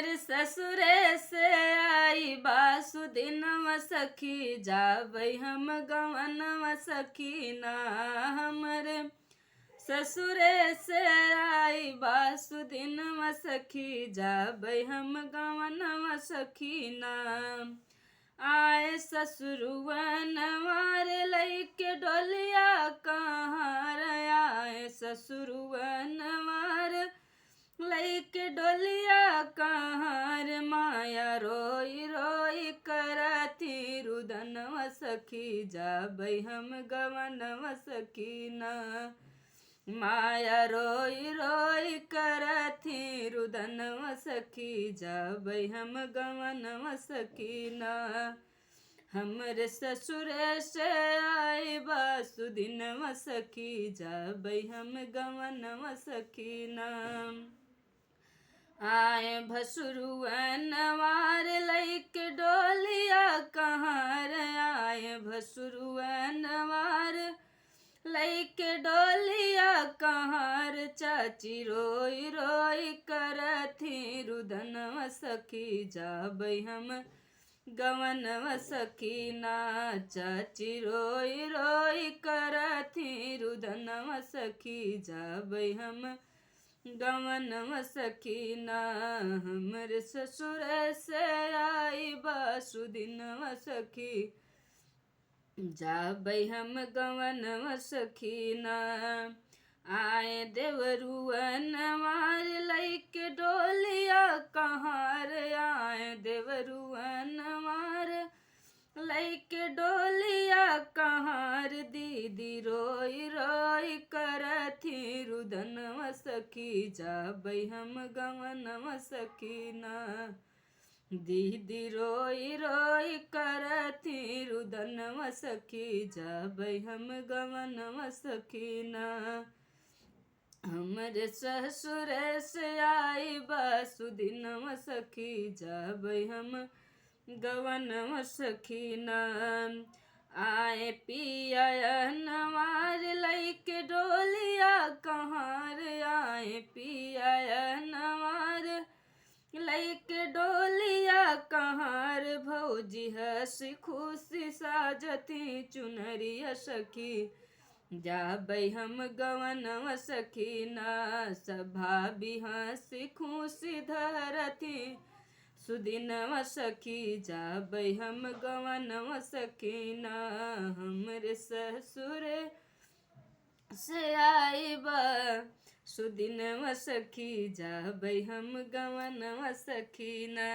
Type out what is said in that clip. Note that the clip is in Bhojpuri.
हमर ससुरे से आई बासुदिनवा सखी जाबै हम गवनवा सखी ना। हमर ससुरे से आई बासुदिनवा सखी जाबै हम गवनवा सखी ना। आए ससुरुआ नवार लैके डोलिया कहाँ आए ससुरुआ नवार लैके डोलिया कहाँ माया रोई रोई करती रुदनवा सखी जाबै हम गवनवा सखी ना। माया रोई रोई करती रुदनवा सखी जाबै हम गवनवा सखी ना। हमर ससुरे से आई बासुदिनवा सखी जाबै हम गवनवा सखी ना। आए भसुरुआ नवार लैके डोलिया कहाँ आए भसुरुआ नवार लैके डोलिया कहाँ चाची रोई रोई करती रुदनवा सखी जाबै हम गवनवा सखी ना। चाची रोई रोई करती रुदनवा सखी जाबै हम गवनवा सखी ना। हमर ससुर से आई बासुदिनवा सखी जाबै हम गवनवा सखी ना। आए देवरुआ नवार लैके डोलिया कहाँ आए देवरुआ नवार लैके डोलिया कहाँ दीदी रोई रोई करती रुदनवा सखी जाबै हम गवनवा सखी ना। दीदी रोई रोई करती रुदनवा सखी जाबै हम गवनवा सखी ना। हमर ससुर से आई बासुदिनवा सखी जाबै हम गवनवा सखी ना। आए पिया नवार लैके डोलिया कहाँ आए पिया नवार लैके डोलिया कहाँ भौजी हंसी खुशी साजती चुनरिया सखी जाबै हम गवनवा सखी ना। सभा भी हंसी खुशी धरती सुदिनवा सखी जाबै हम गवनवा सखी ना। हमर ससुर से आई बासुदिनवा सखी जाबै हम गवनवा सखी ना।